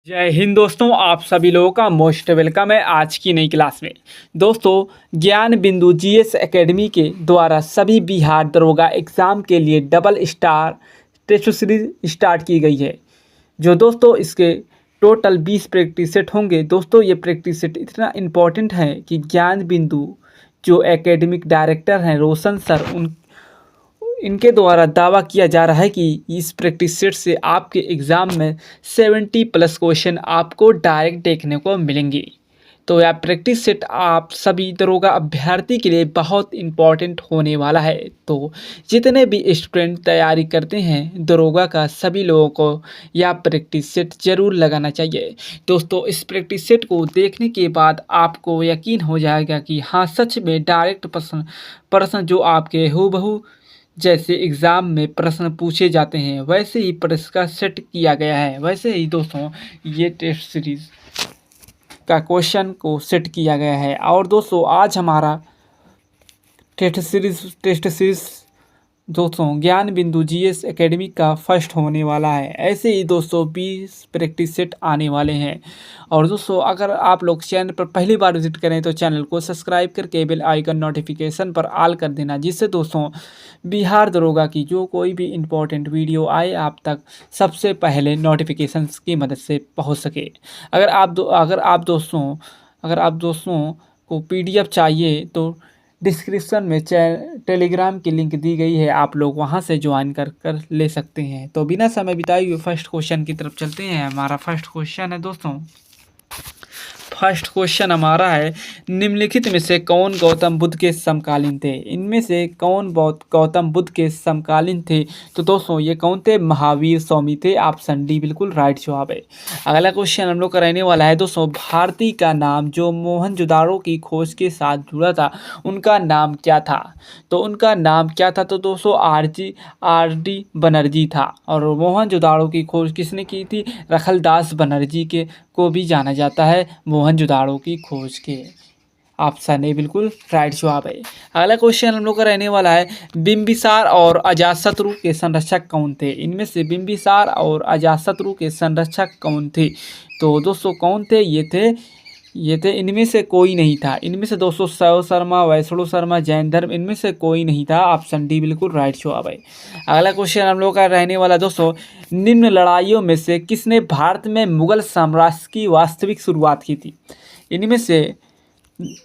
जय हिंद दोस्तों, आप सभी लोगों का मोस्ट वेलकम है आज की नई क्लास में। दोस्तों, ज्ञान बिंदु जीएस एकेडमी के द्वारा सभी बिहार दरोगा एग्ज़ाम के लिए double star test series start की गई है। जो दोस्तों इसके टोटल 20 प्रैक्टिस सेट होंगे। दोस्तों ये प्रैक्टिस सेट इतना इम्पोर्टेंट है कि ज्ञान बिंदु जो एकेडमिक डायरेक्टर हैं रोशन सर, इनके द्वारा दावा किया जा रहा है कि इस प्रैक्टिस सेट से आपके एग्ज़ाम में 70+ क्वेश्चन आपको डायरेक्ट देखने को मिलेंगे। तो यह प्रैक्टिस सेट आप सभी दरोगा अभ्यर्थी के लिए बहुत इम्पॉर्टेंट होने वाला है। तो जितने भी स्टूडेंट तैयारी करते हैं दरोगा का, सभी लोगों को यह प्रैक्टिस सेट ज़रूर लगाना चाहिए। दोस्तों, इस प्रैक्टिस सेट को देखने के बाद आपको यकीन हो जाएगा कि हाँ, सच में डायरेक्ट प्रश्न जो आपके हूबहू जैसे एग्ज़ाम में प्रश्न पूछे जाते हैं वैसे ही प्रश्न का सेट किया गया है। वैसे ही दोस्तों ये टेस्ट सीरीज़ का क्वेश्चन को सेट किया गया है। और दोस्तों आज हमारा टेस्ट सीरीज़ दोस्तों ज्ञान बिंदु जीएस एकेडमी का फर्स्ट होने वाला है। ऐसे ही दोस्तों 20 प्रैक्टिस सेट आने वाले हैं। और दोस्तों अगर आप लोग चैनल पर पहली बार विजिट करें तो चैनल को सब्सक्राइब करके बेल आइकन नोटिफिकेशन पर ऑल कर देना, जिससे दोस्तों बिहार दरोगा की जो कोई भी इम्पोर्टेंट वीडियो आए आप तक सबसे पहले नोटिफिकेशंस की मदद से पहुंच सके। अगर आप दोस्तों को पीडीएफ चाहिए तो डिस्क्रिप्शन में टेलीग्राम की लिंक दी गई है, आप लोग वहां से ज्वाइन कर ले सकते हैं। तो बिना समय बिताए हुए फर्स्ट क्वेश्चन की तरफ चलते हैं। हमारा फर्स्ट क्वेश्चन है दोस्तों, फर्स्ट क्वेश्चन हमारा है, निम्नलिखित में से कौन गौतम बुद्ध के समकालीन थे? इनमें से कौन गौतम बुद्ध के समकालीन थे? तो दोस्तों ये कौन थे? महावीर स्वामी थे। ऑप्शन डी बिल्कुल राइट जवाब है। अगला क्वेश्चन हम लोग का रहने वाला है दोस्तों, भारती का नाम जो मोहनजोदाड़ो की खोज के साथ जुड़ा था उनका नाम क्या था? तो उनका नाम क्या था? तो दोस्तों आर डी बनर्जी था। और मोहनजोदाड़ो की खोज किसने की थी? रखलदास बनर्जी के को भी जाना जाता है मोहनजोदाड़ो की खोज के। ऑप्शन ए बिल्कुल राइट जवाब है। अगला क्वेश्चन हम लोग का रहने वाला है, बिंबिसार और अजातशत्रु के संरक्षक कौन थे? इनमें से बिंबिसार और अजातशत्रु के संरक्षक कौन थे? तो दोस्तों कौन थे? ये थे इनमें से कोई नहीं था। इनमें से दोस्तों शैव शर्मा, वैष्णव शर्मा, जैन धर्म, इनमें से कोई नहीं था। ऑप्शन डी बिल्कुल राइट जवाब है। अगला क्वेश्चन हम लोग का रहने वाला दोस्तों, निम्न लड़ाइयों में से किसने भारत में मुगल साम्राज्य की वास्तविक शुरुआत की थी? इनमें से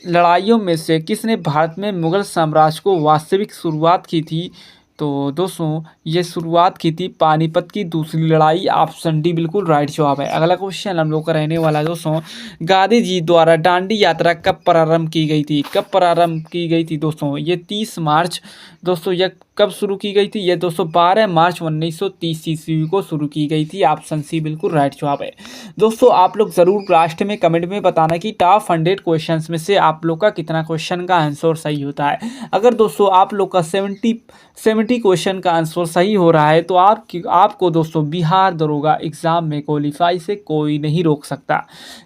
लड़ाइयों में से किसने भारत में मुगल साम्राज्य को वास्तविक शुरुआत की थी? तो दोस्तों ये शुरुआत की थी पानीपत की दूसरी लड़ाई। ऑप्शन डी बिल्कुल राइट जवाब है। अगला क्वेश्चन हम लोग का रहने वाला है दोस्तों, गांधी जी द्वारा दांडी यात्रा कब प्रारंभ की गई थी? कब प्रारंभ की गई थी दोस्तों? ये 30 मार्च दोस्तों यह कब शुरू की गई थी? ये दोस्तों 12 मार्च 1930 ईस्वी को शुरू की गई थी। ऑप्शन सी बिल्कुल राइट जवाब है। दोस्तों आप लोग ज़रूर लास्ट में कमेंट में बताना कि टॉप 100 क्वेश्चंस में से आप लोग का कितना क्वेश्चन का आंसर सही होता है। अगर दोस्तों आप लोग का 70 क्वेश्चन का आंसर सही हो रहा है तो आपको दोस्तों बिहार दरोगा एग्ज़ाम में क्वालिफाई से कोई नहीं रोक सकता।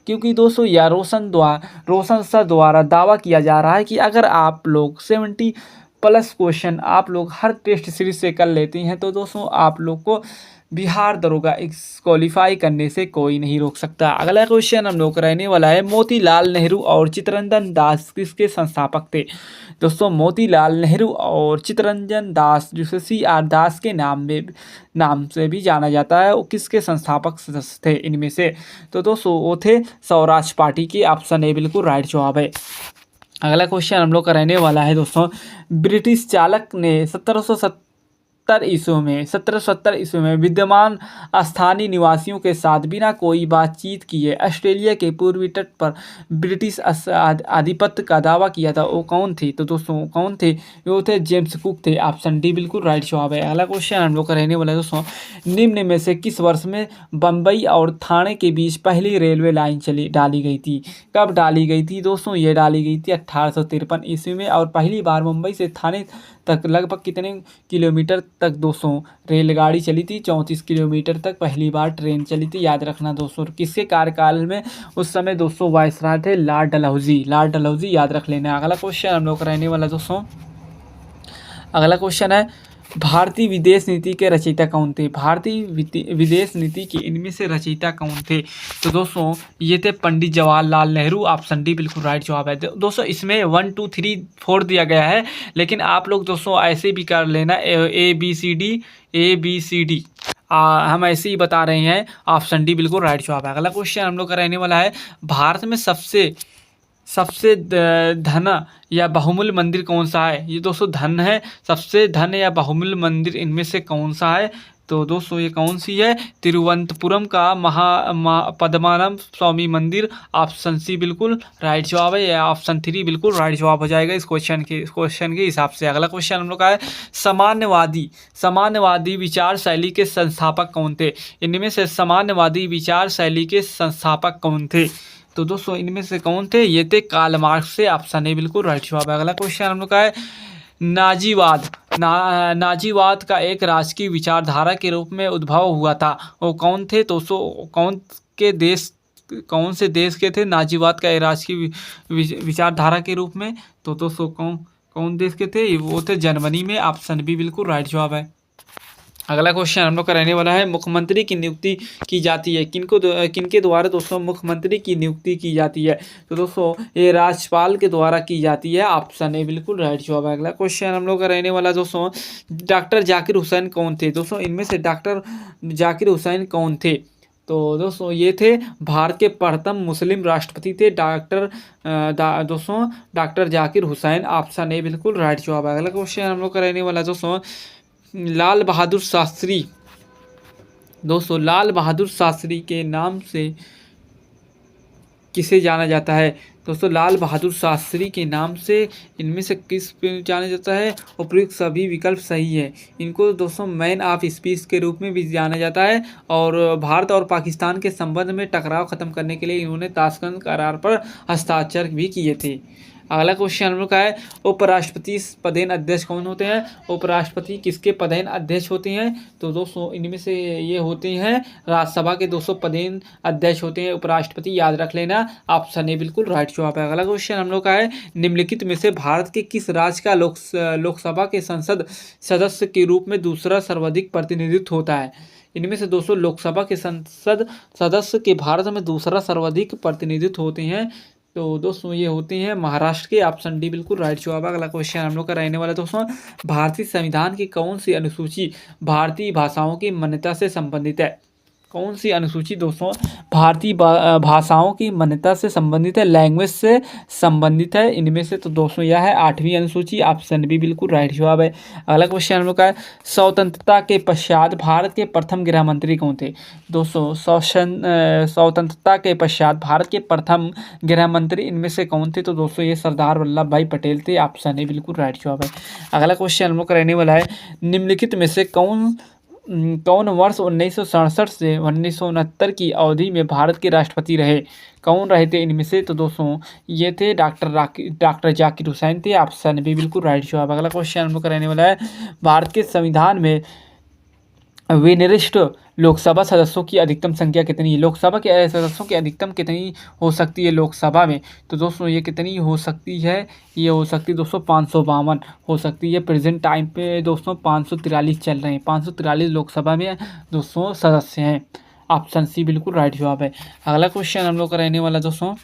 क्योंकि दोस्तों यह रोशन सर द्वारा दावा किया जा रहा है कि अगर आप लोग 70+ क्वेश्चन आप लोग हर टेस्ट सीरीज से कर लेते हैं तो दोस्तों आप लोग को बिहार दरोगा क्वालिफाई करने से कोई नहीं रोक सकता। अगला क्वेश्चन हम लोग रहने वाला है, मोतीलाल नेहरू और चित्तरंजन दास किसके संस्थापक थे? दोस्तों मोतीलाल नेहरू और चित्तरंजन दास जिसे CR दास के नाम से भी जाना जाता है, वो किसके संस्थापक सदस्य थे इनमें से? तो दोस्तों वो थे स्वराज पार्टी के। ऑप्शन ए बिल्कुल राइट जवाब है। अगला क्वेश्चन हम लोग का रहने वाला है दोस्तों, ब्रिटिश चालक ने 1770 ईस्वी में विद्यमान स्थानीय निवासियों के साथ बिना कोई बातचीत किए ऑस्ट्रेलिया के पूर्वी तट पर ब्रिटिश आधिपत्य का दावा किया था, वो कौन थे? तो दोस्तों कौन थे? वो थे जेम्स कुक थे। ऑप्शन डी बिल्कुल राइट जवाब है। अगला क्वेश्चन हम लोग का रहने वाला है दोस्तों, निम्न में से किस वर्ष में बम्बई और थाने के बीच पहली रेलवे लाइन डाली गई थी? कब डाली गई थी दोस्तों? ये डाली गई थी 1853 ईस्वी में। और पहली बार मुंबई से थाने तक लगभग कितने किलोमीटर तक दोस्तों रेलगाड़ी चली थी? 34 किलोमीटर तक पहली बार ट्रेन चली थी। याद रखना दोस्तों, किसके कार्यकाल में? उस समय दोस्तों वायसराय थे लॉर्ड डलहौजी, याद रख लेना। अगला क्वेश्चन हम लोग का रहने वाला दोस्तों, अगला क्वेश्चन है, भारतीय विदेश नीति के रचयिता कौन थे? भारतीय विदेश नीति के इनमें से रचयिता कौन थे? तो दोस्तों ये थे पंडित जवाहरलाल नेहरू। ऑप्शन डी बिल्कुल राइट जवाब है। दोस्तों इसमें 1 2 3 4 दिया गया है, लेकिन आप लोग दोस्तों ऐसे भी कर लेना, ABCD हम ऐसे ही बता रहे हैं। ऑप्शन डी बिल्कुल राइट जवाब है। अगला क्वेश्चन हम लोग का रहने वाला है, भारत में सबसे धन या बहुमूल्य मंदिर कौन सा है? ये दोस्तों धन है, सबसे धन या बहुमूल्य मंदिर इनमें से कौन सा है? तो दोस्तों ये कौन सी है? तिरुवनंतपुरम का पद्मनाभ स्वामी मंदिर। ऑप्शन सी बिल्कुल राइट जवाब है, या ऑप्शन 3 बिल्कुल राइट जवाब हो जाएगा इस क्वेश्चन के हिसाब से। अगला क्वेश्चन हम लोग का है, साम्यवादी विचार शैली के संस्थापक कौन थे? इनमें से साम्यवादी विचार शैली के संस्थापक कौन थे? तो दोस्तों इनमें से कौन थे? ये थे कार्ल मार्क्स से। ऑप्शन ए बिल्कुल राइट जवाब है। अगला क्वेश्चन हम लोग का है, नाजीवाद का एक राजकीय विचारधारा के रूप में उद्भव हुआ था, वो कौन थे? तो कौन से देश के थे नाजीवाद का एक राजकीय विचारधारा के रूप में? तो दोस्तों कौन देश के थे? वो थे जर्मनी में। ऑप्शन बी बिल्कुल राइट जवाब है। अगला क्वेश्चन हम लोग का रहने वाला है, मुख्यमंत्री की नियुक्ति की जाती है किनके द्वारा? दोस्तों मुख्यमंत्री की नियुक्ति की जाती है, तो दोस्तों ये राज्यपाल के द्वारा की जाती है। ऑप्शन ए बिल्कुल राइट जवाब है। अगला क्वेश्चन हम लोग का रहने वाला दोस्तों, डॉक्टर जाकिर हुसैन कौन थे? दोस्तों इनमें से डॉक्टर जाकिर हुसैन कौन थे? तो दोस्तों ये थे भारत के प्रथम मुस्लिम राष्ट्रपति थे दोस्तों doctor Zakir Hussain. Option A बिल्कुल राइट जवाब है। अगला क्वेश्चन हम लोग का रहने वाला दोस्तों, लाल बहादुर शास्त्री के नाम से किसे जाना जाता है? दोस्तों लाल बहादुर शास्त्री के नाम से इनमें से किस पे जाना जाता है? उपयुक्त सभी विकल्प सही है। इनको दोस्तों मैन ऑफ पीस के रूप में भी जाना जाता है, और भारत और पाकिस्तान के संबंध में टकराव खत्म करने के लिए इन्होंने ताशकंद करार पर हस्ताक्षर भी किए थे। अगला क्वेश्चन हम लोग का है, उपराष्ट्रपति पदेन अध्यक्ष कौन होते हैं? उपराष्ट्रपति किसके पदेन अध्यक्ष होते हैं? तो दोस्तों इनमें से ये होते हैं राज्यसभा के 200 पदेन अध्यक्ष होते हैं उपराष्ट्रपति, याद रख लेना। ऑप्शन ए बिल्कुल राइट जवाब है। अगला क्वेश्चन हम लोग का है, निम्नलिखित में से भारत के किस राज्य का लोकसभा के संसद सदस्य के रूप में दूसरा सर्वाधिक प्रतिनिधित्व होता है? इनमें से दोस्तों लोकसभा के संसद सदस्य के भारत में दूसरा सर्वाधिक प्रतिनिधित्व होते हैं, तो दोस्तों ये होते हैं महाराष्ट्र के। ऑप्शन डी बिल्कुल राइट जवाब है। अगला क्वेश्चन हम लोग का रहने वाला दोस्तों, भारतीय संविधान की कौन सी अनुसूची भारतीय भाषाओं की मान्यता से संबंधित है? कौन सी अनुसूची दोस्तों भारतीय भाषाओं की मान्यता से संबंधित है, लैंग्वेज से संबंधित है? इनमें से तो दोस्तों यह है 8वीं अनुसूची। ऑप्शन बी बिल्कुल राइट जवाब है। अगला क्वेश्चन हम लोग का है, स्वतंत्रता के पश्चात भारत के प्रथम गृह मंत्री कौन थे? दोस्तों स्वतंत्रता के पश्चात भारत के प्रथम गृह मंत्री इनमें से कौन थे? तो दोस्तों ये सरदार वल्लभ भाई पटेल थे। ऑप्शन ए बिल्कुल राइट जवाब है। अगला क्वेश्चन हम लोग का रहने वाला है, निम्नलिखित में से कौन वर्ष 1967 से 1969 की अवधि में भारत के राष्ट्रपति रहे? कौन रहे थे इनमें से? तो दोस्तों ये थे डॉक्टर जाकिर हुसैन थे। ऑप्शन बी बिल्कुल राइट जवाब। अगला क्वेश्चन हम लोग का रहने वाला है, भारत के संविधान में विनिर्दिष्ट लोकसभा सदस्यों की अधिकतम संख्या कितनी है? लोकसभा के सदस्यों की अधिकतम कितनी हो सकती है लोकसभा में? तो दोस्तों ये कितनी हो सकती है? ये हो सकती है दोस्तों 552 हो सकती है। प्रेजेंट टाइम पे दोस्तों 543 चल रहे हैं, 543 लोकसभा में दोस्तों सदस्य हैं। ऑप्शन सी बिल्कुल राइट जवाब है। अगला क्वेश्चन हम लोग का रहने वाला दोस्तों,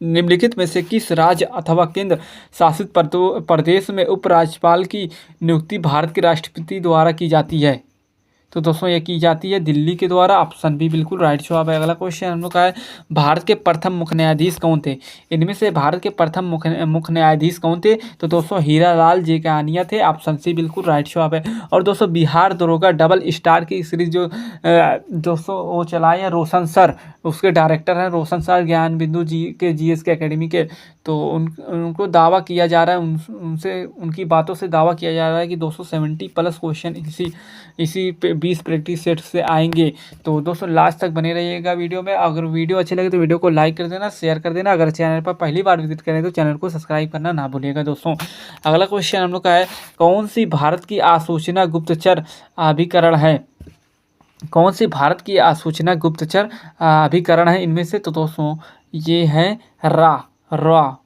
निम्नलिखित में से किस राज्य अथवा केंद्र शासित प्रदेश में उपराज्यपाल की नियुक्ति भारत के राष्ट्रपति द्वारा की जाती है? तो दोस्तों ये की जाती है दिल्ली के द्वारा। ऑप्शन बी बिल्कुल राइट जवाब है। अगला क्वेश्चन हम लोग का है, भारत के प्रथम मुख्य न्यायाधीश कौन थे? इनमें से भारत के प्रथम मुख्य न्यायाधीश कौन थे? तो दोस्तों हीरा लाल जेकानिया थे। ऑप्शन सी बिल्कुल राइट जवाब है। और दोस्तों बिहार दरोगा डबल स्टार की सीरीज जो दोस्तों वो चलाए हैं रोशन सर, उसके डायरेक्टर हैं रोशन सर, ज्ञान बिंदु जीएस के एकेडमी के। तो उनको दावा किया जा रहा है, उनसे उनकी बातों से दावा किया जा रहा है कि 270+ क्वेश्चन इसी 20 प्रैक्टिस सेट से आएंगे। तो दोस्तों लास्ट तक बने रहिएगा वीडियो में। अगर वीडियो अच्छी लगे तो वीडियो को लाइक कर देना, शेयर कर देना। अगर चैनल पर पहली बार विजिट करें तो चैनल को सब्सक्राइब करना ना भूलिएगा दोस्तों। अगला क्वेश्चन हम लोग का है, कौन सी भारत की आसूचना गुप्तचर अभिकरण है? कौन सी भारत की आसूचना गुप्तचर अभिकरण है इनमें से? तो दोस्तों ये है RAW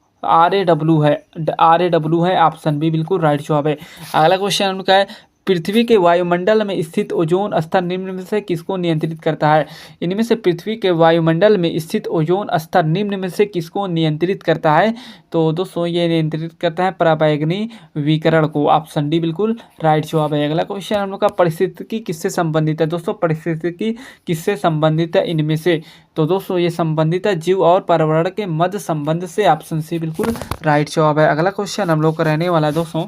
है। ऑप्शन बी बिल्कुल राइट जवाब है। अगला क्वेश्चन हम लोग का है, पृथ्वी के वायुमंडल में स्थित ओजोन स्तर निम्न में से किसको नियंत्रित करता है? इनमें से पृथ्वी के वायुमंडल में स्थित ओजोन स्तर निम्न में से किसको नियंत्रित करता है? तो दोस्तों ये नियंत्रित करता है पराबैंगनी विकिरण को। ऑप्शन डी बिल्कुल राइट जवाब है। अगला क्वेश्चन हम लोग का पारिस्थितिकी किससे संबंधित है? दोस्तों पारिस्थितिकी किससे संबंधित है इनमें से? तो दोस्तों ये संबंधित है जीव और पर्यावरण के मध्य संबंध से। ऑप्शन सी बिल्कुल राइट जवाब है। अगला क्वेश्चन हम लोग का रहने वाला है दोस्तों,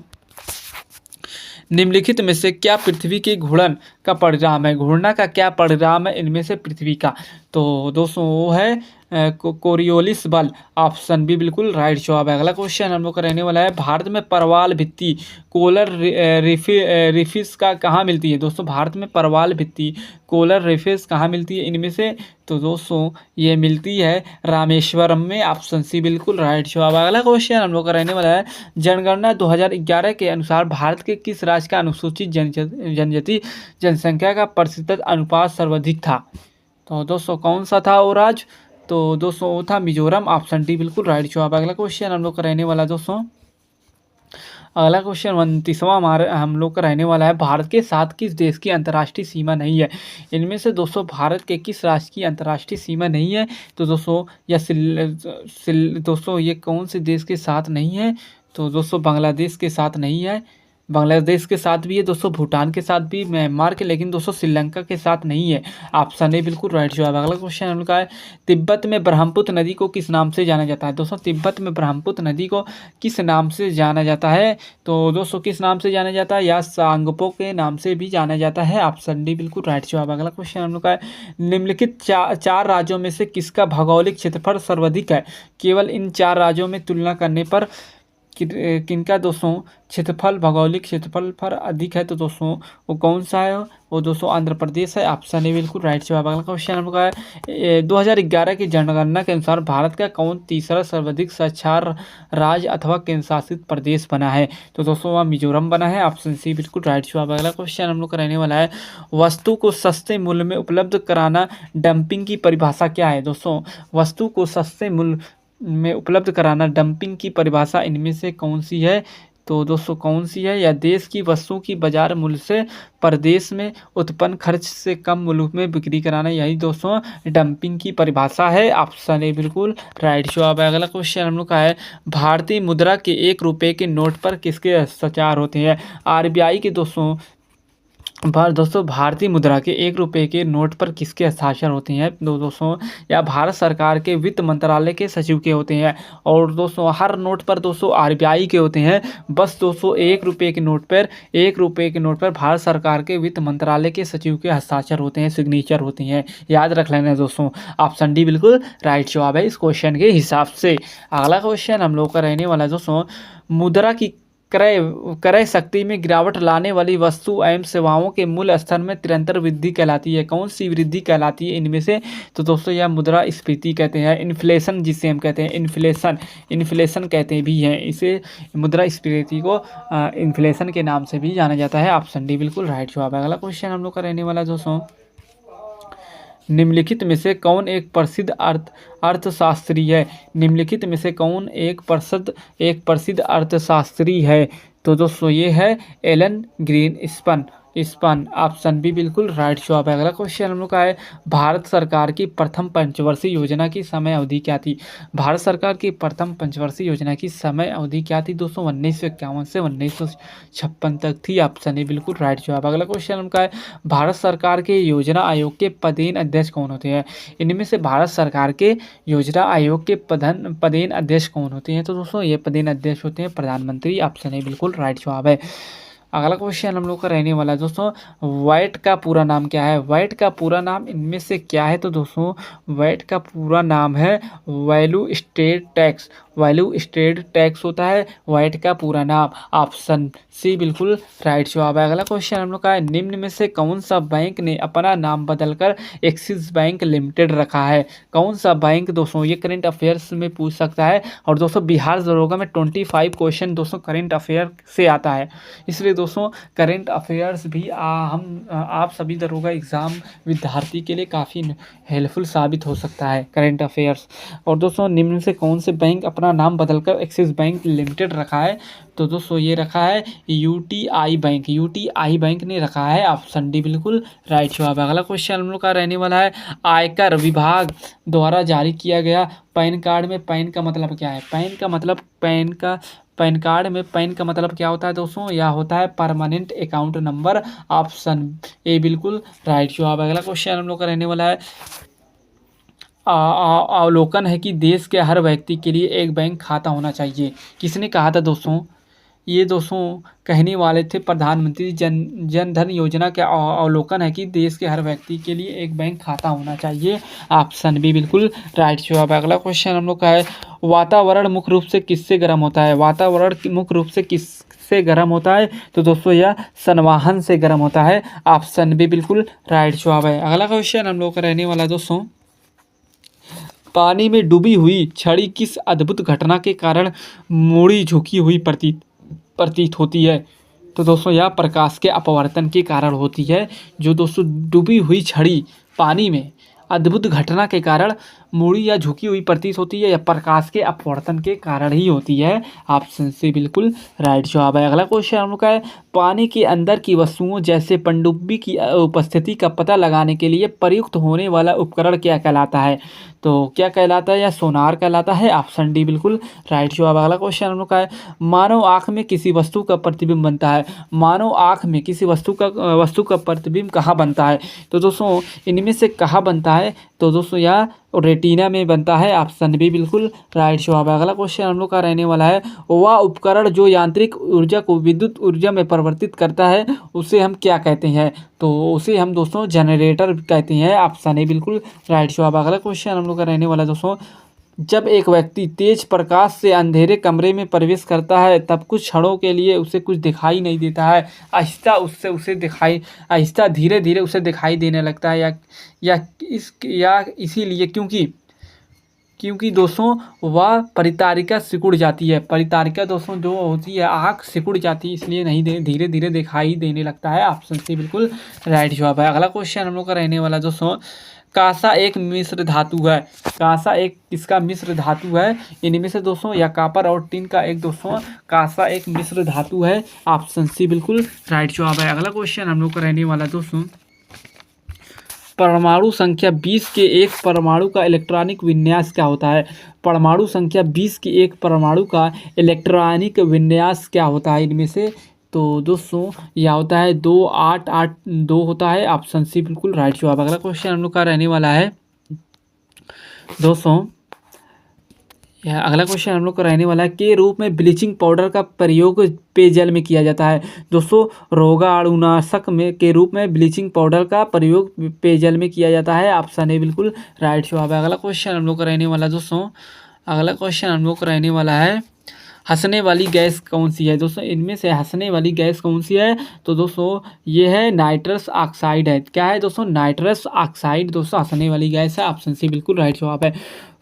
निम्नलिखित में से क्या पृथ्वी के घूर्णन का परिणाम है? घूर्णन का क्या परिणाम है इनमें से पृथ्वी का? तो दोस्तों वो है कोरियोलिस बल। ऑप्शन बी बिल्कुल राइट जवाब है। अगला क्वेश्चन हम लोग का रहने वाला है, भारत में परवाल भित्ति कोलर रिफिस का कहाँ मिलती है? दोस्तों भारत में परवाल भित्ति कोलर रिफिस कहाँ मिलती है इनमें से? तो दोस्तों ये मिलती है रामेश्वरम में। ऑप्शन सी बिल्कुल राइट जवाब है। अगला क्वेश्चन हम लोग का रहने वाला है, जनगणना 2011 के अनुसार भारत के किस राज्य का अनुसूचित जनजाति जनसंख्या का प्रतिशत अनुपात सर्वाधिक था? तो दोस्तों कौन सा था वो राज्य? तो दोस्तों वो था मिजोरम। ऑप्शन डी बिल्कुल राइट जवाब। अगला क्वेश्चन हम लोग का रहने वाला दोस्तों, अगला क्वेश्चन 29वां हमारे हम लोग का रहने वाला है, भारत के साथ किस देश की अंतर्राष्ट्रीय सीमा नहीं है? इनमें से दोस्तों भारत के किस राज्य की अंतर्राष्ट्रीय सीमा नहीं है? तो दोस्तों दोस्तों ये कौन से देश के साथ नहीं है? तो दोस्तों बांग्लादेश के साथ नहीं है, बांग्लादेश के साथ भी है दोस्तों, भूटान के साथ भी, म्यांमार के, लेकिन दोस्तों श्रीलंका के साथ नहीं है। ऑप्शन ए बिल्कुल राइट जवाब। अगला क्वेश्चन हम लोग का है, तिब्बत में ब्रह्मपुत्र नदी को किस नाम से जाना जाता है? दोस्तों तिब्बत में ब्रह्मपुत्र नदी को किस नाम से जाना जाता है? तो दोस्तों किस नाम से जाना जाता है? या सांगपो के नाम से भी जाना जाता है। ऑप्शन डी बिल्कुल राइट जवाब। अगला क्वेश्चन हम लोग का है, निम्नलिखित चार राज्यों में से किसका भौगोलिक क्षेत्रफल सर्वाधिक है? केवल इन चार राज्यों में तुलना करने पर किनका दोस्तों क्षेत्रफल भौगोलिक क्षेत्रफल पर अधिक है? तो दोस्तों वो कौन सा है? वो दोस्तों आंध्र प्रदेश है। ऑप्शन ए बिल्कुल राइट जवाब। अगला क्वेश्चन हम लोग का है, 2011 की जनगणना के अनुसार भारत का कौन तीसरा सर्वाधिक साक्षर राज्य अथवा केंद्र शासित प्रदेश बना है? तो दोस्तों वह मिजोरम बना है। ऑप्शन सी बिल्कुल राइट जवाब। अगला क्वेश्चन हम लोग का रहने वाला है, वस्तु को सस्ते मूल्य में उपलब्ध कराना डंपिंग की परिभाषा क्या है? दोस्तों वस्तु को सस्ते मूल्य में उपलब्ध कराना डंपिंग की परिभाषा इनमें से कौन सी है? तो दोस्तों कौन सी है? या देश की वस्तुओं की बाजार मूल्य से प्रदेश में उत्पन्न खर्च से कम मूल्य में बिक्री कराना, यही दोस्तों डंपिंग की परिभाषा है। ऑप्शन ए बिल्कुल राइट जवाब है। अगला क्वेश्चन हम लोग का है, भारतीय मुद्रा के 1 रुपये के नोट पर किसके हस्ताक्षर होते हैं? आरबीआई के दोस्तों भारतीय मुद्रा के 1 रुपये के नोट पर किसके हस्ताक्षर होते हैं? दोस्तों या भारत सरकार के वित्त मंत्रालय के सचिव के होते हैं। और दोस्तों हर नोट पर दोस्तों आरबीआई के होते हैं। बस दोस्तों 1 रुपये के नोट पर भारत सरकार के वित्त मंत्रालय के सचिव के हस्ताक्षर होते हैं, सिग्नेचर होते हैं। याद रख लेना दोस्तों। ऑप्शन डी बिल्कुल राइट जवाब है इस क्वेश्चन के हिसाब से। अगला क्वेश्चन हम लोग का रहने वाला है दोस्तों, मुद्रा की क्रय शक्ति में गिरावट लाने वाली वस्तु एवं सेवाओं के मूल्य स्तर में निरंतर वृद्धि कहलाती है। कौन सी वृद्धि कहलाती है इनमें से? तो दोस्तों यह मुद्रास्फीति कहते हैं, इन्फ्लेशन जिसे हम कहते हैं, इन्फ्लेशन कहते भी हैं इसे, मुद्रास्फीति को इन्फ्लेशन के नाम से भी जाना जाता है। ऑप्शन डी बिल्कुल राइट जवाब है। अगला क्वेश्चन हम लोग का रहने वाला दोस्तों, निम्नलिखित में से कौन एक प्रसिद्ध अर्थशास्त्री है? निम्नलिखित में से कौन एक प्रसिद्ध अर्थशास्त्री है? तो दोस्तों ये है एलन ग्रीनस्पैन। ऑप्शन बी बिल्कुल राइट जवाब है। अगला क्वेश्चन हम लोग का है, भारत सरकार की प्रथम पंचवर्षीय योजना की समय अवधि क्या थी? भारत सरकार की प्रथम पंचवर्षीय योजना की समय अवधि क्या थी? दोस्तों 1951 से 1956 तक थी। ऑप्शन ए बिल्कुल राइट जवाब। अगला क्वेश्चन हम का है, भारत सरकार के योजना आयोग के पदेन अध्यक्ष कौन होते हैं? इनमें से भारत सरकार के योजना आयोग के पदेन अध्यक्ष कौन होते हैं? तो दोस्तों ये पदेन अध्यक्ष होते हैं प्रधानमंत्री। ऑप्शन ए बिल्कुल राइट जवाब है। अगला क्वेश्चन हम लोग का रहने वाला है दोस्तों, वैट का पूरा नाम क्या है? वैट का पूरा नाम इनमें से क्या है? तो दोस्तों वैट का पूरा नाम है value state tax. Value state tax होता है वैट का पूरा नाम। ऑप्शन सी बिल्कुल राइट जवाब है। अगला क्वेश्चन हम लोग का है, निम्न में से कौन सा बैंक ने अपना नाम बदलकर एक्सिस बैंक लिमिटेड रखा है? कौन सा बैंक? दोस्तों ये करंट अफेयर्स में पूछ सकता है। और दोस्तों बिहार दरोगा में 25 क्वेश्चन दोस्तों करंट अफेयर से आता है, इसलिए दोस्तों करंट अफेयर्स भी आप सभी दरोगा एग्ज़ाम विद्यार्थी के लिए काफ़ी हेल्पफुल साबित हो सकता है करंट अफेयर्स। और दोस्तों निम्न से कौन से बैंक अपना नाम बदलकर एक्सिस बैंक लिमिटेड रखा है? तो दोस्तों ये रखा है यूटीआई बैंक, यूटीआई बैंक ने रखा है। ऑप्शन डी बिल्कुल राइट जवाब है। अगला क्वेश्चन हम लोग का रहने वाला है आयकर विभाग द्वारा जारी किया गया पैन कार्ड में पैन का मतलब क्या है? पैन कार्ड में पैन का मतलब क्या होता है दोस्तों? यह होता है permanent account number. Option A बिल्कुल राइट जवाब है। अगला क्वेश्चन हम लोग का रहने वाला है अवलोकन है कि देश के हर व्यक्ति के लिए एक बैंक खाता होना चाहिए। किसने कहा था दोस्तों? ये दोस्तों कहने वाले थे प्रधानमंत्री जन धन योजना के अवलोकन है कि देश के हर व्यक्ति के लिए एक बैंक खाता होना चाहिए। ऑप्शन बी बिल्कुल राइट जवाब है। अगला क्वेश्चन हम लोग का है वातावरण मुख्य रूप से किससे गर्म होता है? वातावरण मुख्य रूप से किससे गर्म होता है? तो दोस्तों यह संवहन से गर्म होता है। ऑप्शन बी बिल्कुल राइट जवाब है। अगला क्वेश्चन हम लोग का रहने वाला है दोस्तों पानी में डूबी हुई छड़ी किस अद्भुत घटना के कारण मुड़ी झुकी हुई प्रतीत होती है? तो दोस्तों यह प्रकाश के अपवर्तन के कारण होती है। जो दोस्तों डूबी हुई छड़ी पानी में अद्भुत घटना के कारण मुड़ी या झुकी हुई प्रतीत होती है या प्रकाश के अपवर्तन के कारण ही होती है। ऑप्शन सी बिल्कुल राइट जवाब है। अगला क्वेश्चन हम लोग का है पानी के अंदर की वस्तुओं जैसे पनडुब्बी की उपस्थिति का पता लगाने के लिए प्रयुक्त होने वाला उपकरण क्या कहलाता है? तो क्या कहलाता है? या सोनार कहलाता है। ऑप्शन डी बिल्कुल राइट जवाब। अगला क्वेश्चन हम लोग का है मानव आँख में किसी वस्तु का प्रतिबिंब बनता है। मानव आँख में किसी वस्तु का प्रतिबिंब कहाँ बनता है? तो दोस्तों इनमें से कहाँ बनता है? तो दोस्तों यह रेटिना में बनता है। ऑप्शन बी बिल्कुल राइट जवाब है। अगला क्वेश्चन हम लोग का रहने वाला है वह उपकरण जो यांत्रिक ऊर्जा को विद्युत ऊर्जा में परिवर्तित करता है उसे हम क्या कहते हैं? तो उसे हम दोस्तों जनरेटर कहते हैं। ऑप्शन ए बिल्कुल राइट जवाब। अगला क्वेश्चन हम लोग का रहने वाला है दोस्तों जब एक व्यक्ति तेज प्रकाश से अंधेरे कमरे में प्रवेश करता है तब कुछ क्षणों के लिए उसे कुछ दिखाई नहीं देता है। आहिस्ता धीरे धीरे उसे दिखाई देने लगता है या इसीलिए क्योंकि दोस्तों वह परितारिका सिकुड़ जाती है। परितारिका दोस्तों जो होती है आँख सिकुड़ जाती है इसलिए नहीं धीरे धीरे दिखाई देने लगता है। ऑप्शन सी बिल्कुल राइट जवाब है। अगला क्वेश्चन हम लोग का रहने वाला दोस्तों कांसा एक मिश्र धातु है। कांसा एक किसका मिश्र धातु है? इनमें से दोस्तों या कॉपर और टिन का एक दोस्तों कांसा एक मिश्र धातु है। ऑप्शन सी बिल्कुल राइट जवाब है। अगला क्वेश्चन हम लोग का रहने वाला दोस्तों परमाणु संख्या 20 के एक परमाणु का इलेक्ट्रॉनिक विन्यास क्या होता है? परमाणु संख्या 20 की एक परमाणु का इलेक्ट्रॉनिक विन्यास क्या होता है? इनमें से तो दोस्तों यह होता है 2882 होता है। ऑप्शन सी बिल्कुल राइट जवाब। अगला क्वेश्चन हम लोग का रहने वाला है दोस्तों अगला क्वेश्चन हम लोग का रहने वाला है के रूप में ब्लीचिंग पाउडर का प्रयोग पेयजल में किया जाता है। दोस्तों रोगाणुनाशक में के रूप में ब्लीचिंग पाउडर का प्रयोग पेयजल में किया जाता है। ऑप्शन ए बिल्कुल राइट जवाब है। अगला क्वेश्चन हम लोग का रहने वाला है हंसने वाली गैस कौन सी है? दोस्तों इनमें से हंसने वाली गैस कौन सी है? तो दोस्तों ये है नाइट्रस ऑक्साइड है। क्या है दोस्तों? नाइट्रस ऑक्साइड दोस्तों हंसने वाली गैस है। ऑप्शन सी बिल्कुल राइट जवाब है।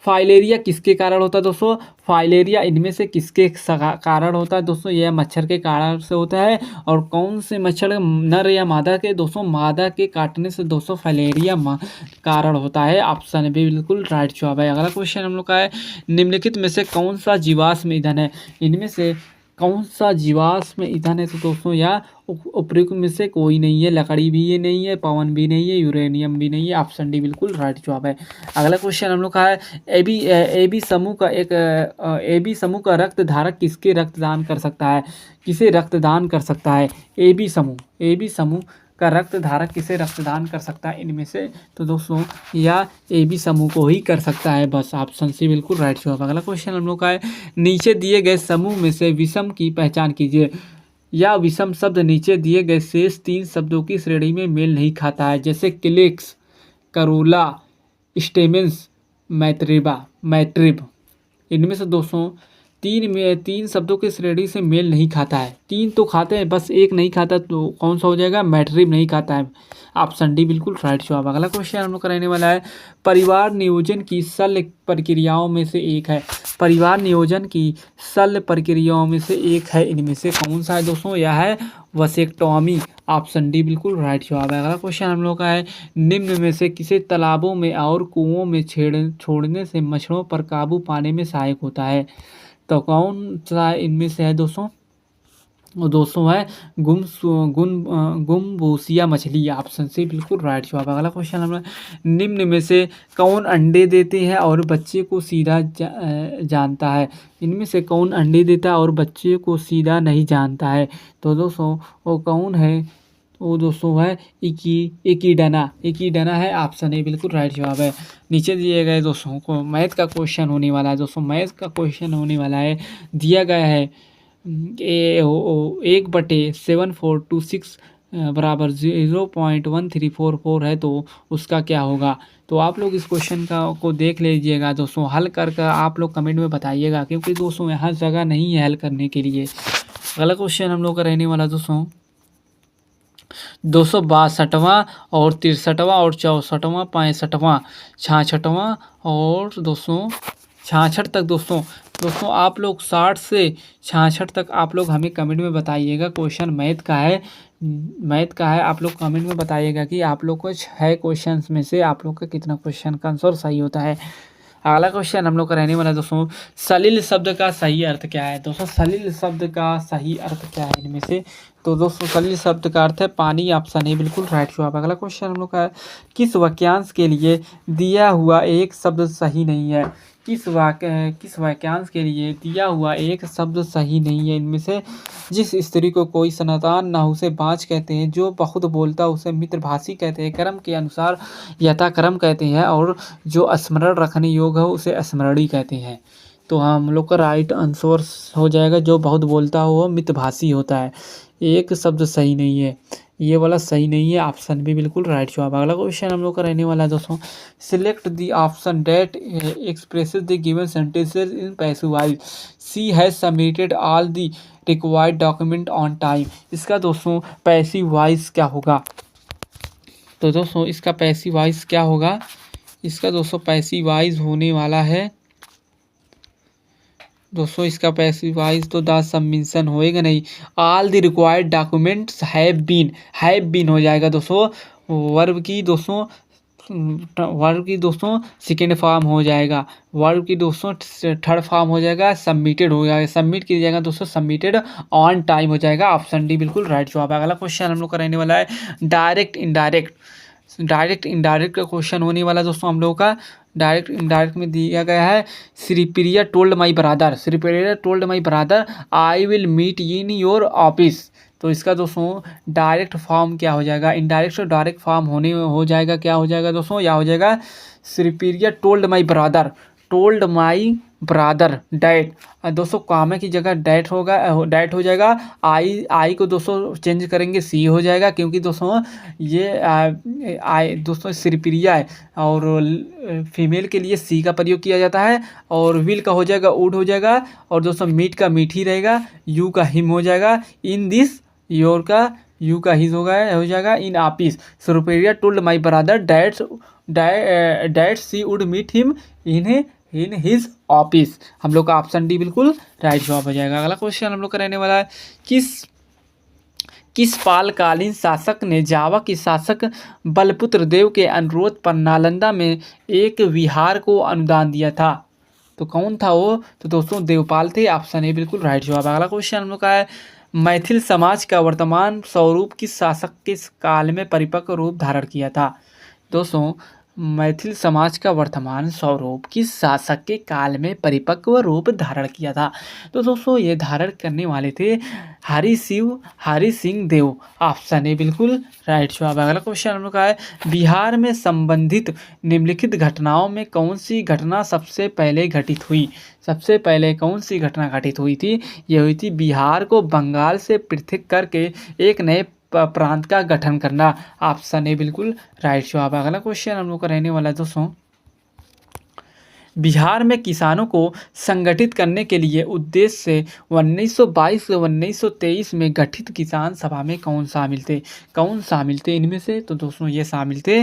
फाइलेरिया किसके कारण होता है दोस्तों? फाइलेरिया इनमें से किसके कारण होता है दोस्तों? यह मच्छर के कारण से होता है। और कौन से मच्छर नर या मादा के? दोस्तों मादा के काटने से दोस्तों फाइलेरिया कारण होता है। ऑप्शन बी बिल्कुल राइट जवाब है। अगला क्वेश्चन हम लोग का है निम्नलिखित में से कौन सा जीवाश्म ईंधन है? इनमें से कौन सा जीवाश्म ईंधन है? तो दोस्तों यह उपयुक्त में से कोई नहीं है। लकड़ी भी ये नहीं है, पवन भी नहीं है, यूरेनियम भी नहीं है। ऑप्शन डी बिल्कुल राइट जवाब है। अगला क्वेश्चन हम लोग का है ए बी समूह का रक्त धारक किसके रक्तदान कर सकता है? किसे रक्तदान कर सकता है? ए बी समूह का रक्त धारक किसे रक्तदान कर सकता है इनमें से? तो दोस्तों या ए बी समूह को ही कर सकता है बस। ऑप्शन सी बिल्कुल राइट जवाब। अगला क्वेश्चन हम लोग का है नीचे दिए गए समूह में से विषम की पहचान कीजिए। या विषम शब्द नीचे दिए गए शेष 3 शब्दों की श्रेणी में मेल नहीं खाता है जैसे क्लेक्स, करोला, स्टेमेंस, मैट्रिब। इनमें से दोस्तों 3 शब्दों की श्रेणी से मेल नहीं खाता है। 3 तो खाते हैं बस एक नहीं खाता तो कौन सा हो जाएगा? मैट्रिब नहीं खाता है। ऑप्शन डी बिल्कुल राइट जवाब। अगला क्वेश्चन हम लोग का रहने वाला है परिवार नियोजन की शल्य प्रक्रियाओं में से एक है। परिवार नियोजन की सरल प्रक्रियाओं में से एक है, इनमें से कौन सा है दोस्तों? यह है वसेक्टॉमी। ऑप्शन डी बिल्कुल राइट जवाब है। अगला क्वेश्चन हम लोग का है, निम्न में से किसे तालाबों में और कुओं में छोड़ने से मच्छरों पर काबू पाने में सहायक होता है? तो कौन सा इनमें से है दोस्तों? वो दोस्तों है गुमबूसिया मछली। ऑप्शन सी बिल्कुल राइट जवाब। अगला क्वेश्चन हमारा, निम्न में से कौन अंडे देते हैं और बच्चे को सीधा जानता है? इनमें से कौन अंडे देता है और बच्चे को सीधा नहीं जानता है? तो दोस्तों वो कौन है? वो दोस्तों है एकीडना है। ऑप्शन ए बिल्कुल राइट जवाब है। नीचे दिए गए दोस्तों को मैथ का क्वेश्चन होने वाला है। दोस्तों मैथ का क्वेश्चन होने वाला है, दिया गया है 1/7426 बराबर 0.1344 है, तो उसका क्या होगा? तो आप लोग इस क्वेश्चन को देख लीजिएगा दोस्तों, हल कर आप लोग कमेंट में बताइएगा, क्योंकि दोस्तों यहाँ जगह नहीं है हल करने के लिए। अगला क्वेश्चन हम लोग का रहने वाला दोस्तों 262वां और 63वां और 64वां 65वां 66वां और दोस्तों 66 तक दोस्तों आप लोग 60 से 66 तक आप लोग हमें कमेंट में बताइएगा। क्वेश्चन मैथ का है, आप लोग कमेंट में बताइएगा कि आप लोग को 6 क्वेश्चन में से आप लोग का कितना क्वेश्चन का आंसर सही होता है। अगला क्वेश्चन हम लोग का रहने वाला दोस्तों, सलिल शब्द का सही अर्थ क्या है? दोस्तों सलिल शब्द का सही अर्थ क्या है इनमें से? तो दोस्तों सलिल शब्द का अर्थ है पानी। ऑप्शन ए बिल्कुल राइट जवाब। अगला क्वेश्चन हम लोग का है, किस वाक्यांश के लिए दिया हुआ एक शब्द सही नहीं है? किस वाक्यांश के लिए दिया हुआ एक शब्द सही नहीं है इनमें से? जिस स्त्री को कोई संतान न हो उसे बाँझ कहते हैं, जो बहुत बोलता उसे मित्रभाषी कहते हैं, क्रम के अनुसार यथाक्रम कहते हैं, और जो स्मरण रखने योग्य हो उसे स्मरणीय कहते हैं। तो हम लोग का राइट आंसर हो जाएगा, जो बहुत बोलता हो वो मितभाषी होता है। एक शब्द सही नहीं है, ये वाला सही नहीं है। ऑप्शन भी बिल्कुल राइट जवाब। अगला क्वेश्चन हम लोग का रहने वाला है दोस्तों, select the option that expresses the given sentences in passive voice. She has submitted all the required document on time. इसका दोस्तों पैसिव वॉइस क्या होगा? तो दोस्तों इसका पैसिव वॉइस क्या होगा? इसका दोस्तों पैसिव वॉइस होने वाला है दोस्तों, इसका पैसिव वॉइस तो द सबमिशन होएगा नहीं। All the required documents have been हो जाएगा दोस्तों। वर्ब की दोस्तों सेकेंड फॉर्म हो जाएगा, वर्ब की दोस्तों थर्ड फॉर्म हो जाएगा, सबमिटेड हो जाएगा, सबमिट किया जाएगा दोस्तों, सबमिटेड ऑन टाइम हो जाएगा। ऑप्शन डी बिल्कुल राइट जवाब है। अगला क्वेश्चन हम लोग का रहने वाला है, डायरेक्ट इनडायरेक्ट का क्वेश्चन होने वाला दोस्तों हम लोगों का। डायरेक्ट इनडायरेक्ट में दिया गया है, Shripriya told my brother I will meet in your office. तो इसका दोस्तों डायरेक्ट फॉर्म क्या हो जाएगा? इनडायरेक्ट से डायरेक्ट फॉर्म हो जाएगा, क्या हो जाएगा दोस्तों? या हो जाएगा Sripriya told my brother that. दोस्तों कामे की जगह डैट हो जाएगा। आई को दोस्तों चेंज करेंगे, सी हो जाएगा, क्योंकि दोस्तों ये आई दोस्तों श्रीप्रिया है और फीमेल के लिए सी का प्रयोग किया जाता है, और विल का हो जाएगा वुड हो जाएगा, और दोस्तों मीट का मीट ही रहेगा, यू का हिम हो जाएगा, इन दिस योर का यू का हिज हो जाएगा, in office. Shripriya told my brother that she would meet him in his office. हम लोग का ऑप्शन डी बिल्कुल राइट जवाब हो जाएगा। अगला क्वेश्चन हम लोग का रहने वाला है, किस पालकालीन शासक ने जावा के शासक बलपुत्र देव के अनुरोध पर नालंदा में एक विहार को अनुदान दिया था? तो कौन था वो? तो दोस्तों देवपाल थे। ऑप्शन ए बिल्कुल राइट जवाब। अगला क्वेश्चन हम लोग का है, मैथिल समाज का वर्तमान स्वरूप किस शासक के काल में परिपक्व रूप धारण किया था? दोस्तों मैथिल समाज का वर्तमान स्वरूप किस शासक के काल में परिपक्व रूप धारण किया था? तो दोस्तों ये धारण करने वाले थे हरि सिंह देव। ऑप्शन ए बिल्कुल राइट जवाब। अगला क्वेश्चन हम लोग का है, बिहार में संबंधित निम्नलिखित घटनाओं में कौन सी घटना सबसे पहले घटित हुई? सबसे पहले कौन सी घटना घटित हुई थी? ये हुई थी बिहार को बंगाल से पृथक करके एक नए प्रांत का गठन करना। ऑप्शन ए बिल्कुल राइट जवाब। अगला क्वेश्चन हम लोग का रहने वाला है दोस्तों, बिहार में किसानों को संगठित करने के लिए उद्देश्य से 1922 से 1923 में गठित किसान सभा में कौन शामिल थे इनमें से? तो दोस्तों ये शामिल थे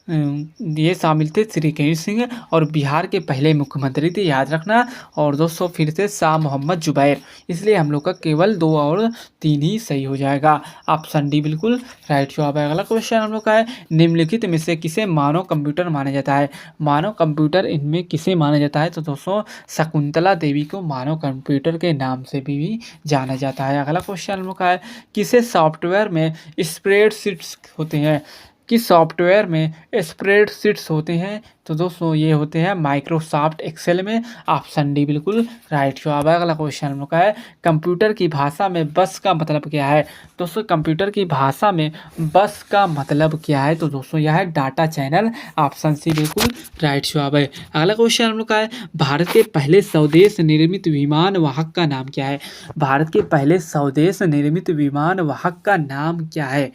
ये शामिल थे श्री गणेश सिंह और बिहार के पहले मुख्यमंत्री थे, याद रखना। और दोस्तों फिर से शाह मोहम्मद जुबैर, इसलिए हम लोग का केवल 2 और 3 ही सही हो जाएगा। ऑप्शन डी बिल्कुल राइट जवाब है। अगला क्वेश्चन हम लोग का है, निम्नलिखित में से किसे मानव कंप्यूटर माना जाता है? मानव कंप्यूटर इनमें किसे माना जाता है? तो दोस्तों शकुंतला देवी को मानव कंप्यूटर के नाम से भी जाना जाता है। अगला क्वेश्चन हम लोग का है, किसे सॉफ्टवेयर में स्प्रेडशीट्स होते हैं? किस सॉफ्टवेयर में स्प्रेडशीट्स होते हैं? तो दोस्तों ये होते हैं माइक्रोसॉफ्ट एक्सेल में। ऑप्शन डी बिल्कुल राइट जवाब है। अगला क्वेश्चन हम लोग का है, कंप्यूटर की भाषा में बस का मतलब क्या है? दोस्तों कंप्यूटर की भाषा में बस का मतलब क्या है? तो दोस्तों यह है डाटा चैनल। ऑप्शन सी बिल्कुल राइट जवाब है। अगला क्वेश्चन हम लोग का है, भारत के पहले स्वदेश निर्मित विमान वाहक का नाम क्या है? भारत के पहले स्वदेश निर्मित विमान वाहक का नाम क्या है?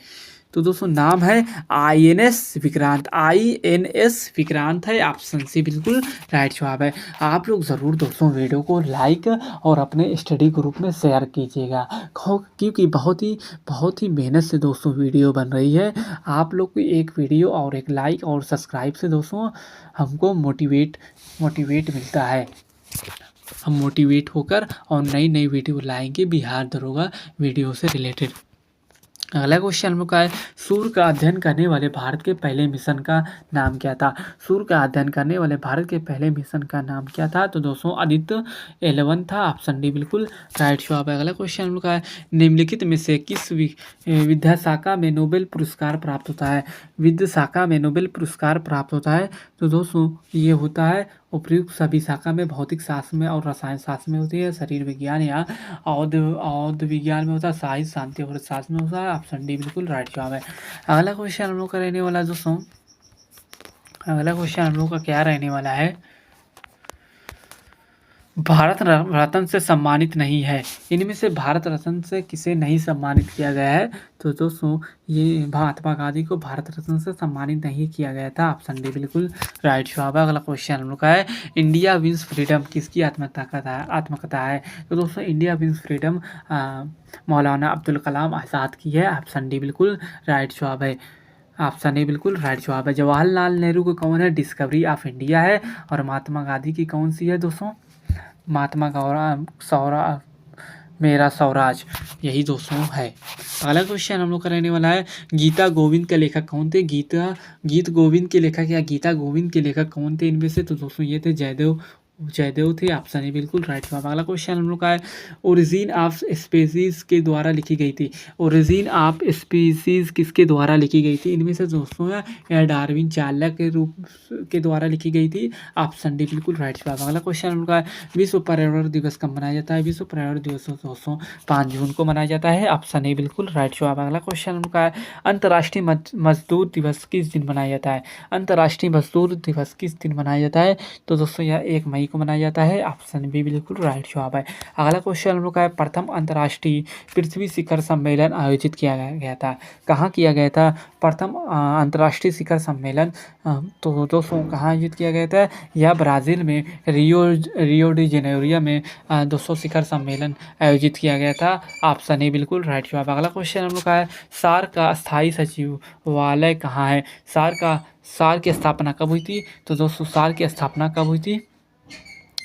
तो दोस्तों नाम है INS विक्रांत। INS विक्रांत है। ऑप्शन सी बिल्कुल राइट जवाब है। आप लोग ज़रूर दोस्तों वीडियो को लाइक और अपने स्टडी ग्रुप में शेयर कीजिएगा, क्योंकि बहुत ही मेहनत से दोस्तों वीडियो बन रही है। आप लोग की एक वीडियो और एक लाइक और सब्सक्राइब से दोस्तों हमको मोटिवेट मिलता है। हम मोटिवेट होकर और नई नई वीडियो लाएंगे बिहार दरोगा वीडियो से रिलेटेड। अगला क्वेश्चन हम लोग का है, सूर्य का अध्ययन करने वाले भारत के पहले मिशन का नाम क्या था? सूर्य का अध्ययन करने वाले भारत के पहले मिशन का नाम क्या था? तो दोस्तों आदित्य 11 था। ऑप्शन डी बिल्कुल राइट जवाब है। अगला क्वेश्चन हम लोग का है, निम्नलिखित में से किस विद्या शाखा में नोबेल पुरस्कार प्राप्त होता है? विद्या शाखा में नोबेल पुरस्कार प्राप्त होता है। तो दोस्तों ये होता है उपयुक्त सभी शाखा में, भौतिक शास्त्र में और रसायन शास्त्र में होती है, शरीर विज्ञान या औद्य विज्ञान में होता है, साहित्य शांति और शास्त्र में होता है। ऑप्शन डी बिल्कुल राइट जवाब है। अगला क्वेश्चन हम लोग का रहने वाला दोस्तों, अगला क्वेश्चन हम लोग का क्या रहने वाला है, भारत रत्न से सम्मानित नहीं है। इनमें से भारत रत्न से किसे नहीं सम्मानित किया गया है? तो दोस्तों ये महात्मा गांधी को भारत रत्न से सम्मानित नहीं किया गया था। ऑप्शन डी बिल्कुल राइट जवाब है। अगला क्वेश्चन हम लोग का है, इंडिया विंस फ्रीडम किसकी आत्मकथा है? तो दोस्तों इंडिया विंस फ्रीडम मौलाना अब्दुल कलाम आज़ाद की है। ऑप्शन डी बिल्कुल राइट जवाब है। ऑप्शन ए बिल्कुल राइट जवाब है। जवाहरलाल नेहरू को कौन है? डिस्कवरी ऑफ इंडिया है। और महात्मा गांधी की कौन सी है दोस्तों? महात्मा सौरा मेरा स्वराज, यही दोस्तों है। अगला क्वेश्चन हम लोग का रहने वाला है, गीता गोविंद के लेखक कौन थे? गीत गोविंद के लेखक या गीता गोविंद के लेखक कौन थे इनमें से? तो दोस्तों ये थे जयदेव थे। ऑप्शन ए बिल्कुल राइट जवाब। अगला क्वेश्चन हम लोग का है, ओरिजिन ऑफ स्पीसीज के द्वारा लिखी गई थी। ओरिजिन ऑफ स्पीसीज किसके द्वारा लिखी गई थी? इनमें से दोस्तों है डार्विन चार्लस के रूप के द्वारा लिखी गई थी। ऑप्शन डी बिल्कुल राइट जवाब। अगला क्वेश्चन हम लोग का है, विश्व पर्यावरण दिवस कब मनाया जाता है? विश्व पर्यावरण दिवस दोस्तों 5 जून को मनाया जाता है। ऑप्शन ए बिल्कुल राइट जवाब। अगला क्वेश्चन हम लोग का है, अंतर्राष्ट्रीय मजदूर दिवस किस दिन मनाया जाता है? अंतर्राष्ट्रीय मजदूर दिवस किस दिन मनाया जाता है? तो दोस्तों यह 1 मई को मनाया जाता है। ऑप्शन बी बिल्कुल राइट जवाब है। अगला क्वेश्चन हम लोग का है, प्रथम अंतर्राष्ट्रीय पृथ्वी शिखर सम्मेलन आयोजित किया गया था। कहाँ किया गया था प्रथम अंतर्राष्ट्रीय शिखर सम्मेलन? तो दोस्तों कहाँ आयोजित किया गया था? यह ब्राज़ील में रियो डी जेनेरियो में दोस्तों शिखर सम्मेलन आयोजित किया गया था। ऑप्शन ए बिल्कुल राइट जवाब। अगला क्वेश्चन हम लोग का है, सार्क का स्थायी सचिवालय कहाँ है? सार्क की स्थापना कब हुई थी? तो दोस्तों सार्क की स्थापना कब हुई थी?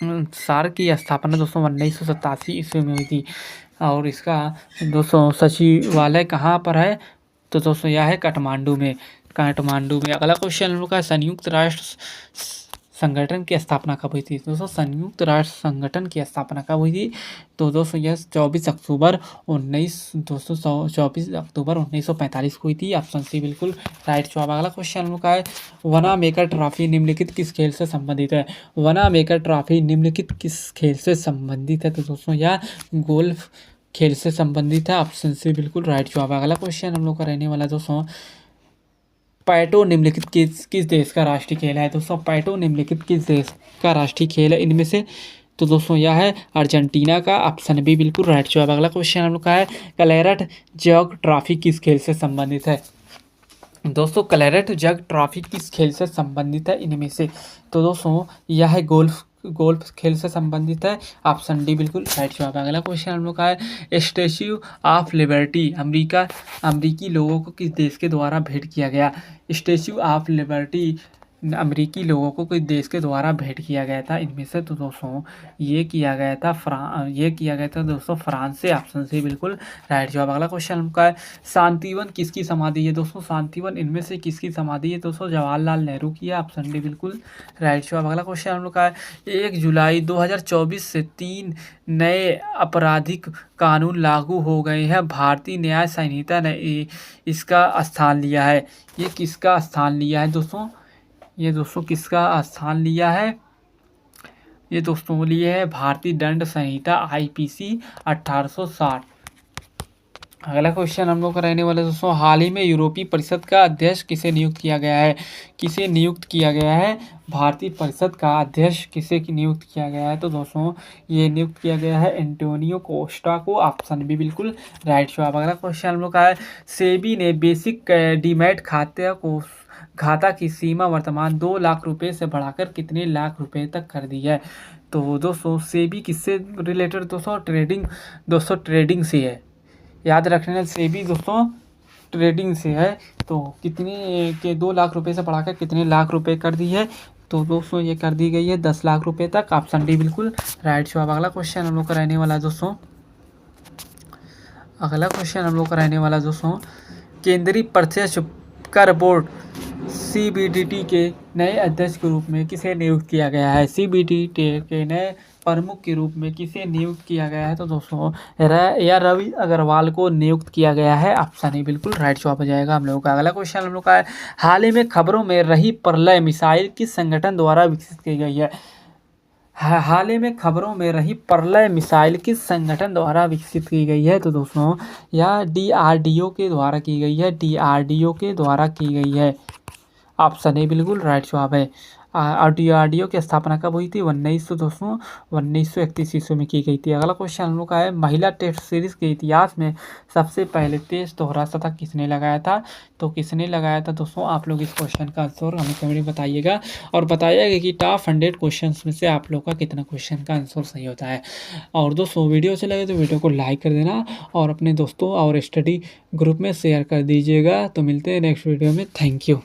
सार्क की स्थापना दोस्तों 1987 ईस्वी में हुई थी। और इसका दोस्तों सचिवालय कहाँ पर है? तो दोस्तों यह है काठमांडू में। अगला क्वेश्चन हम लोग का, संयुक्त राष्ट्र संगठन की स्थापना कब हुई थी? दोस्तों संयुक्त राष्ट्र संगठन की स्थापना कब हुई थी? तो दोस्तों यह 24 अक्टूबर 1945 को हुई थी। ऑप्शन सी बिल्कुल राइट जवाब। अगला क्वेश्चन हम लोग का है, वना मेकर ट्रॉफी निम्नलिखित किस खेल से संबंधित है? वना मेकर ट्रॉफी निम्नलिखित किस खेल से संबंधित है? तो दोस्तों यह गोल्फ खेल से संबंधित है। ऑप्शन सी बिल्कुल राइट जवाब। अगला क्वेश्चन हम लोग का रहने वाला दोस्तों, पैटो निम्नलिखित किस देश का राष्ट्रीय खेल है? दोस्तों पैटो निम्नलिखित किस देश का राष्ट्रीय खेल है इनमें से? तो दोस्तों यह है अर्जेंटीना का। ऑप्शन बी बिल्कुल राइट जवाब। अगला क्वेश्चन हम लोग का है, क्लैरेट जग ट्रॉफी किस खेल से संबंधित है? दोस्तों क्लैरेट जग ट्रॉफी किस खेल से संबंधित है इनमें से? तो दोस्तों यह है गोल्फ गोल्फ खेल से संबंधित है? ऑप्शन डी बिल्कुल राइट जवाब है। अगला क्वेश्चन हम लोग का है, स्टैच्यू ऑफ लिबर्टी अमरीकी लोगों को किस देश के द्वारा भेंट किया गया? स्टैच्यू ऑफ लिबर्टी अमरीकी लोगों को किस देश के द्वारा भेंट किया गया था? इनमें से तो दोस्तों ये किया गया था दोस्तों फ्रांस से। ऑप्शन सी बिल्कुल राइट जवाब। अगला क्वेश्चन हमका है, शांतिवन किसकी समाधि है? दोस्तों शांतिवन इनमें से किसकी समाधि है? दोस्तों जवाहरलाल नेहरू की है। ऑप्शन डी बिल्कुल राइट जवाब। अगला क्वेश्चन हम लोग का है, 1 जुलाई 2024 से 3 नए आपराधिक कानून लागू हो गए हैं। भारतीय न्याय संहिता ने इसका स्थान लिया है। ये किसका स्थान लिया है दोस्तों? ये दोस्तों किसका स्थान लिया है? ये दोस्तों लिए है भारतीय दंड संहिता IPC 1860। अगला क्वेश्चन हम लोग का रहने वाला दोस्तों, हाल ही में यूरोपीय परिषद का अध्यक्ष किसे नियुक्त किया गया है? किसे नियुक्त किया गया है? भारतीय परिषद का अध्यक्ष किसे नियुक्त किया गया है? तो दोस्तों ये नियुक्त किया गया है एंटोनियो कोस्टा को। ऑप्शन बी बिल्कुल राइट जवाब। अगला क्वेश्चन हम लोग का है, सेबी ने बेसिक डीमैट खाता की सीमा वर्तमान 2 लाख रुपए से बढ़ाकर कितने लाख रुपए तक कर दी है? तो दोस्तों सेबी किससे रिलेटेड? दोस्तों ट्रेडिंग से है। याद रखना, सेबी दोस्तों ट्रेडिंग से है। तो कितने के 2 लाख रुपए से बढ़ाकर कितने लाख रुपए कर दी है? तो दोस्तों ये कर दी गई है 10 लाख रुपए तक। ऑप्शन डी बिल्कुल राइट जवाब। अगला क्वेश्चन हम लोग का रहने वाला दोस्तों, केंद्रीय प्रत्यक्ष कर बोर्ड CBDT के नए अध्यक्ष के रूप में किसे नियुक्त किया गया है? CBDT के नए प्रमुख के रूप में किसे नियुक्त किया गया है? तो दोस्तों रवि अग्रवाल को नियुक्त किया गया है। ऑप्शन ए बिल्कुल राइट जवाब हो जाएगा हम लोगों का। अगला क्वेश्चन हम लोग का है, हाल ही में खबरों में रही प्रलय मिसाइल किस संगठन द्वारा विकसित की गई है? हाल ही में खबरों में रही प्रलय मिसाइल किस संगठन द्वारा विकसित की गई है? तो दोस्तों यह DRDO के द्वारा की गई है। DRDO के द्वारा की गई है। ऑप्शन ए बिल्कुल राइट जवाब है। DRDO की स्थापना कब हुई थी? 1931 ईस्वी में की गई थी। अगला क्वेश्चन हम लोग का है, महिला टेस्ट सीरीज के इतिहास में सबसे पहले तेज दोहरा शतक किसने लगाया था? तो किसने लगाया था दोस्तों? आप लोग इस क्वेश्चन का आंसर हमें कमेंट में बताइएगा और बताइएगा कि टॉप 100 क्वेश्चन में से आप लोग का कितना क्वेश्चन का आंसर सही होता है। और दोस्तों वीडियो अच्छे लगे तो वीडियो को लाइक कर देना और अपने दोस्तों और स्टडी ग्रुप में शेयर कर दीजिएगा। तो मिलते हैं नेक्स्ट वीडियो में। Thank you.